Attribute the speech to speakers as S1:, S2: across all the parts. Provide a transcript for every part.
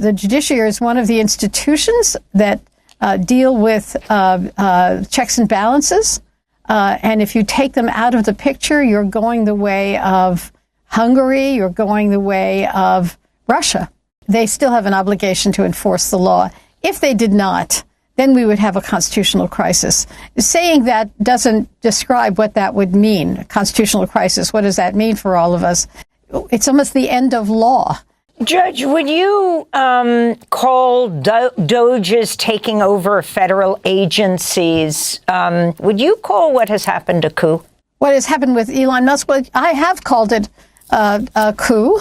S1: the judiciary is one of the institutions that deal with checks and balances. And if you take them out of the picture, you're going the way of Hungary, you're going the way of Russia. They still have an obligation to enforce the law. If they did not, then we would have a constitutional crisis. Saying that doesn't describe what that would mean, a constitutional crisis. What does that mean for all of us? It's almost the end of law.
S2: Judge, would you call DOJ's taking over federal agencies, would you call what has happened a coup?
S1: What has happened with Elon Musk? Well, I have called it a coup.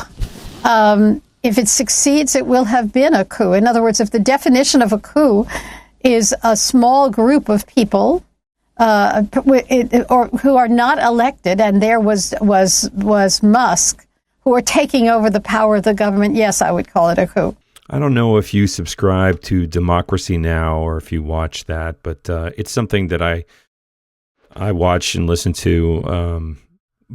S1: If it succeeds, it will have been a coup. In other words, if the definition of a coup is a small group of people or who are not elected, and there was Musk, who are taking over the power of the government, yes, I would call it a coup.
S3: I don't know if you subscribe to Democracy Now! Or if you watch that, but it's something that I watch and listen to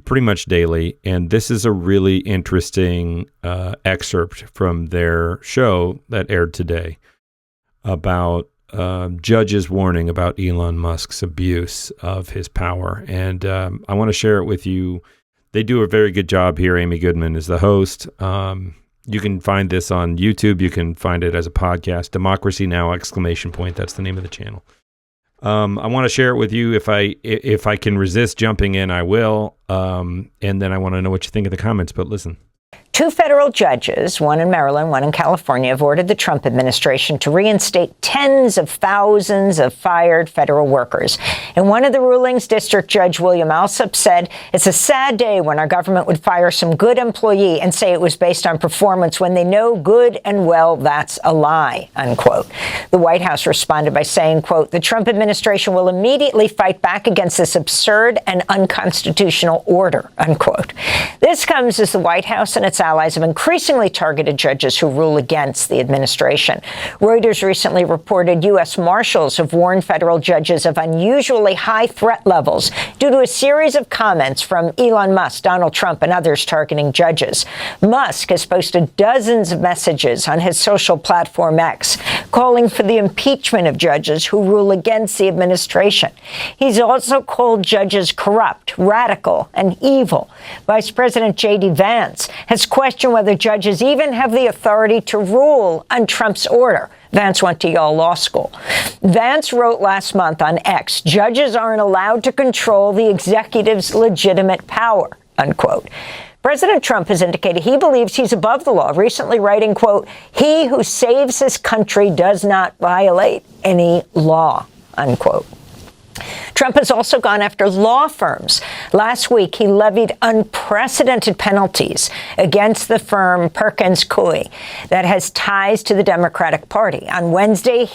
S3: pretty much daily. And this is a really interesting excerpt from their show that aired today about judges warning about Elon Musk's abuse of his power. And I want to share it with you. They do a very good job here. Amy Goodman is the host. You can find this on YouTube. You can find it as a podcast. Democracy Now! ! That's the name of the channel. I want to share it with you. If I can resist jumping in, I will. And then I want to know what you think of the comments. But listen.
S2: 2 federal judges, one in Maryland, one in California, have ordered the Trump administration to reinstate tens of thousands of fired federal workers. In one of the rulings, District Judge William Alsup said, "It's a sad day when our government would fire some good employee and say it was based on performance when they know good and well that's a lie," unquote. The White House responded by saying, quote, "The Trump administration will immediately fight back against this absurd and unconstitutional order," unquote. This comes as the White House and its allies have increasingly targeted judges who rule against the administration. Reuters recently reported U.S. Marshals have warned federal judges of unusually high threat levels due to a series of comments from Elon Musk, Donald Trump, and others targeting judges. Musk has posted dozens of messages on his social platform X, calling for the impeachment of judges who rule against the administration. He's also called judges corrupt, radical, and evil. Vice President J.D. Vance has questioned whether judges even have the authority to rule on Trump's order. Vance went to Yale Law School. Vance wrote last month on X, "Judges aren't allowed to control the executive's legitimate power," unquote. President Trump has indicated he believes he's above the law, recently writing, quote, "He who saves his country does not violate any law," unquote. Trump has also gone after law firms. Last week, he levied unprecedented penalties against the firm Perkins Coie that has ties to the Democratic Party. On Wednesday,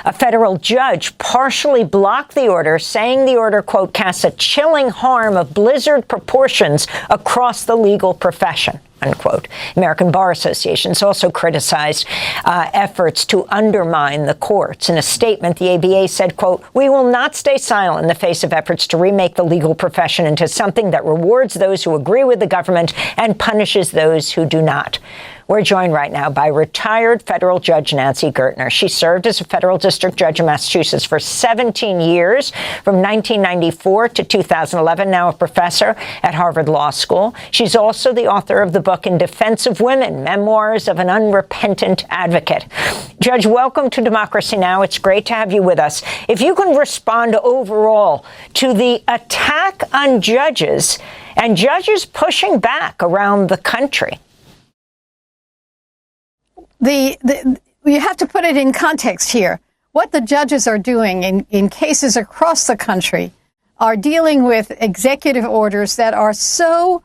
S2: a federal judge, partially blocked the order, saying the order, quote, "casts a chilling harm of blizzard proportions across the legal profession," unquote. American Bar Associations also criticized efforts to undermine the courts. In a statement, the ABA said, quote, "We will not stay silent in the face of efforts to remake the legal profession into something that rewards those who agree with the government and punishes those who do not." We're joined right now by retired federal judge Nancy Gertner. She served as a federal district judge in Massachusetts for 17 years, from 1994 to 2011, now a professor at Harvard Law School. She's also the author of the book In Defense of Women, Memoirs of an Unrepentant Advocate. Judge, welcome to Democracy Now! It's great to have you with us. If you can respond overall to the attack on judges and judges pushing back around the country.
S1: You have to put it in context here. What the judges are doing in cases across the country are dealing with executive orders that are so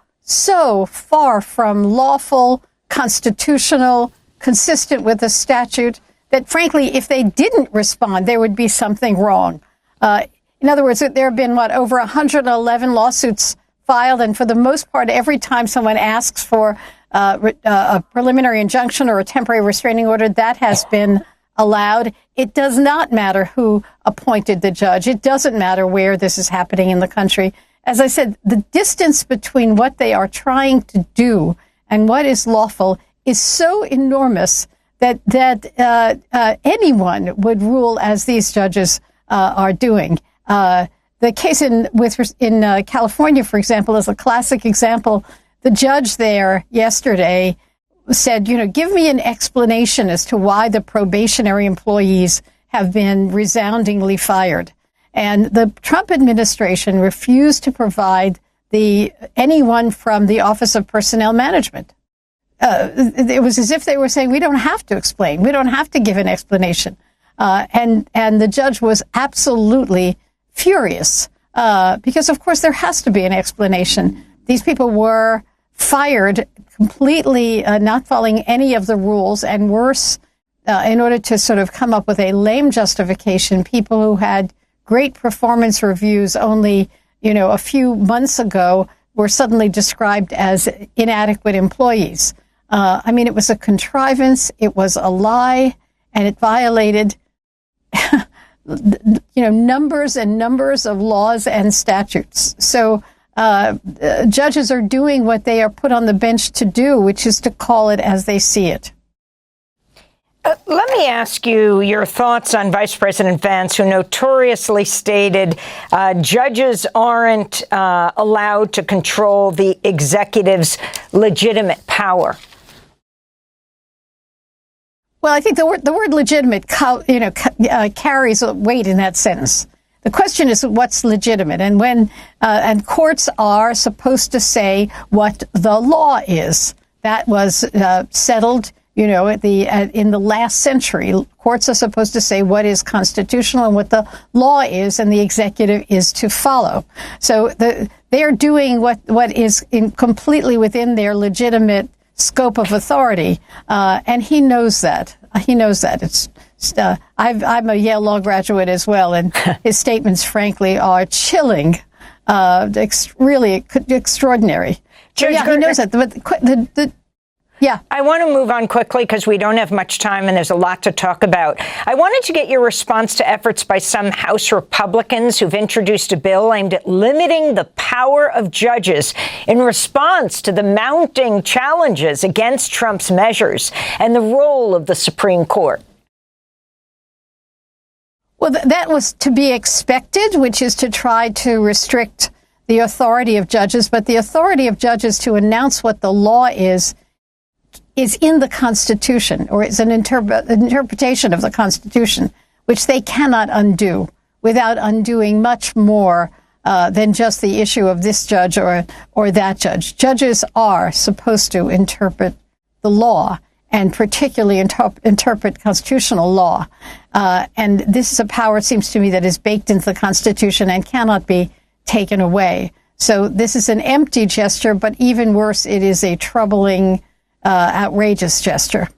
S1: far from lawful, constitutional, consistent with the statute, that frankly, if they didn't respond, there would be something wrong. In other words, there have been, over 111 lawsuits filed, and for the most part, every time someone asks for a preliminary injunction or a temporary restraining order, that has been allowed. It does not matter who appointed the judge. It doesn't matter where this is happening in the country. As I said, the distance between what they are trying to do and what is lawful is so enormous that anyone would rule as these judges are doing. The case in California, for example, is a classic example. The judge there yesterday said, give me an explanation as to why the probationary employees have been resoundingly fired. And the Trump administration refused to provide anyone from the Office of Personnel Management. It was as if they were saying, we don't have to explain. We don't have to give an explanation. And the judge was absolutely furious because, of course, there has to be an explanation. These people were fired completely not following any of the rules, and worse, in order to sort of come up with a lame justification, people who had great performance reviews only, a few months ago were suddenly described as inadequate employees. It was a contrivance, it was a lie, and it violated numbers and numbers of laws and statutes. So judges are doing what they are put on the bench to do, which is to call it as they see it.
S2: Let me ask you your thoughts on Vice President Vance, who notoriously stated judges aren't allowed to control the executive's legitimate power.
S1: Well, I think the word legitimate, carries weight in that sentence. The question is what's legitimate, and and courts are supposed to say what the law is. That was settled, in the last century. Courts are supposed to say what is constitutional and what the law is, and the executive is to follow. So they are doing what is completely within their legitimate scope of authority, and he knows that. He knows that. I'm a Yale Law graduate as well, and his statements, frankly, are chilling, really extraordinary. So, he knows that. But yeah.
S2: I want to move on quickly because we don't have much time and there's a lot to talk about. I wanted to get your response to efforts by some House Republicans who've introduced a bill aimed at limiting the power of judges in response to the mounting challenges against Trump's measures and the role of the Supreme Court.
S1: Well, that was to be expected, which is to try to restrict the authority of judges. But the authority of judges to announce what the law is in the Constitution, or is an interpretation of the Constitution, which they cannot undo without undoing much more than just the issue of this judge or that judge. Judges are supposed to interpret the law, and particularly interpret constitutional law. And this is a power, it seems to me, that is baked into the Constitution and cannot be taken away. So this is an empty gesture, but even worse, it is a troubling, outrageous gesture.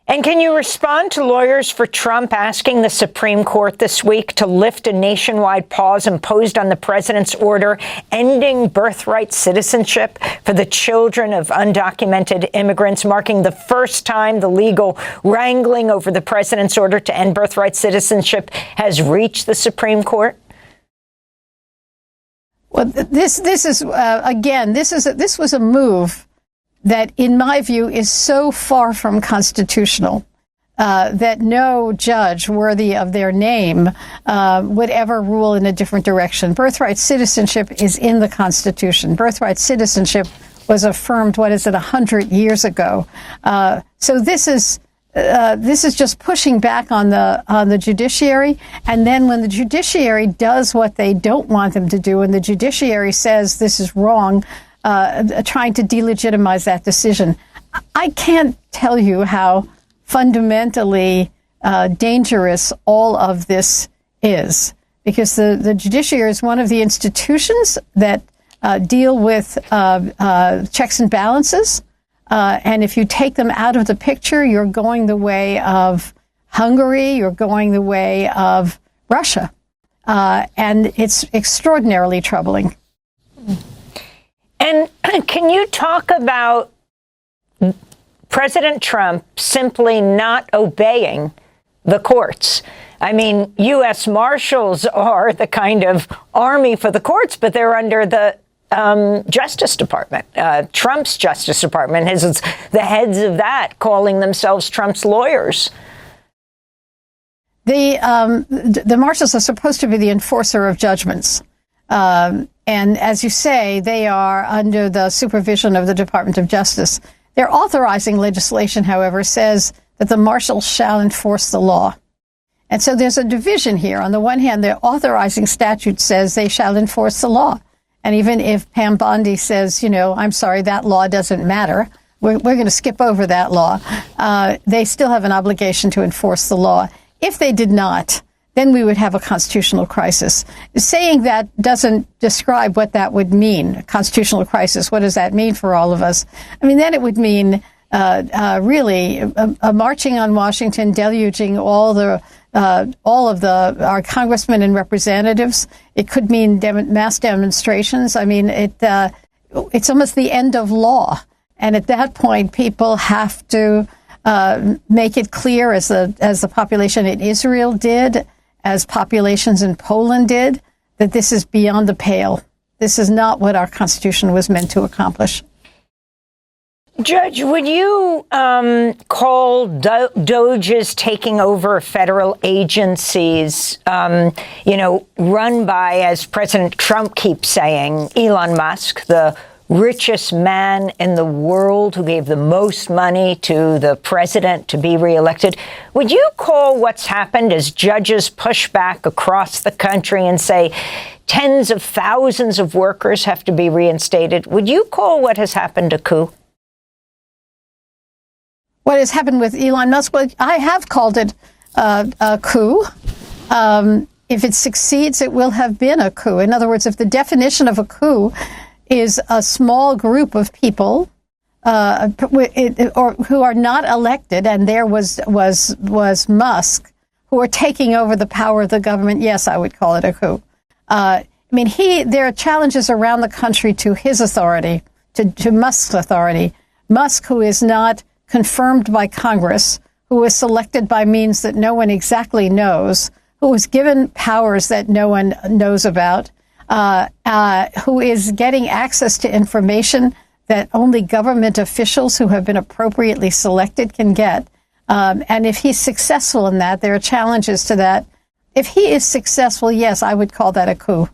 S2: And can you respond to lawyers for Trump asking the Supreme Court this week to lift a nationwide pause imposed on the president's order ending birthright citizenship for the children of undocumented immigrants, marking the first time the legal wrangling over the president's order to end birthright citizenship has reached the Supreme Court?
S1: Well, this was a move that, in my view, is so far from constitutional that no judge worthy of their name would ever rule in a different direction. Birthright citizenship is in the Constitution. Birthright citizenship was affirmed, 100 years ago. So this is just pushing back on the judiciary. And then when the judiciary does what they don't want them to do, and the judiciary says this is wrong, trying to delegitimize that decision. I can't tell you how fundamentally dangerous all of this is, because the judiciary is one of the institutions that deal with checks and balances. And if you take them out of the picture, you're going the way of Hungary, you're going the way of Russia. And it's extraordinarily troubling.
S2: And can you talk about President Trump simply not obeying the courts? I mean, U.S. Marshals are the kind of army for the courts, but they're under the Justice Department. Trump's Justice Department has the heads of that calling themselves Trump's lawyers.
S1: The marshals are supposed to be the enforcer of judgments. And as you say, they are under the supervision of the Department of Justice. Their authorizing legislation, however, says that the marshals shall enforce the law. And so there's a division here. On the one hand, the authorizing statute says they shall enforce the law. And even if Pam Bondi says, I'm sorry, that law doesn't matter, we're going to skip over that law, they still have an obligation to enforce the law. If they did not, then we would have a constitutional crisis. Saying that doesn't describe what that would mean, a constitutional crisis. What does that mean for all of us? I mean, then it would mean really a marching on Washington, deluging all of our congressmen and representatives. It could mean mass demonstrations. I mean, it's almost the end of law. And at that point, people have to make it clear, as the population in Israel did, as populations in Poland did, that this is beyond the pale. This is not what our Constitution was meant to accomplish.
S2: Judge, would you call DOJ's taking over federal agencies, run by, as President Trump keeps saying, Elon Musk, the richest man in the world who gave the most money to the president to be reelected? Would you call what's happened as judges push back across the country and say tens of thousands of workers have to be reinstated? Would you call what has happened a coup?
S1: What has happened with Elon Musk? Well, I have called it a coup. If it succeeds, it will have been a coup. In other words, if the definition of a coup is a small group of people who are not elected, and there was Musk, who are taking over the power of the government, yes, I would call it a coup. There are challenges around the country to his authority, to Musk's authority. Musk, who is not confirmed by Congress, who was selected by means that no one exactly knows, who was given powers that no one knows about, who is getting access to information that only government officials who have been appropriately selected can get. And if he's successful in that, there are challenges to that. If he is successful, yes, I would call that a coup.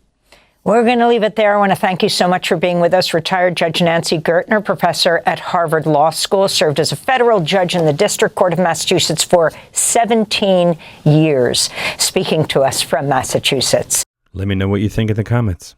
S2: We're going to leave it there. I want to thank you so much for being with us. Retired Judge Nancy Gertner, professor at Harvard Law School, served as a federal judge in the District Court of Massachusetts for 17 years, speaking to us from Massachusetts.
S3: Let me know what you think in the comments.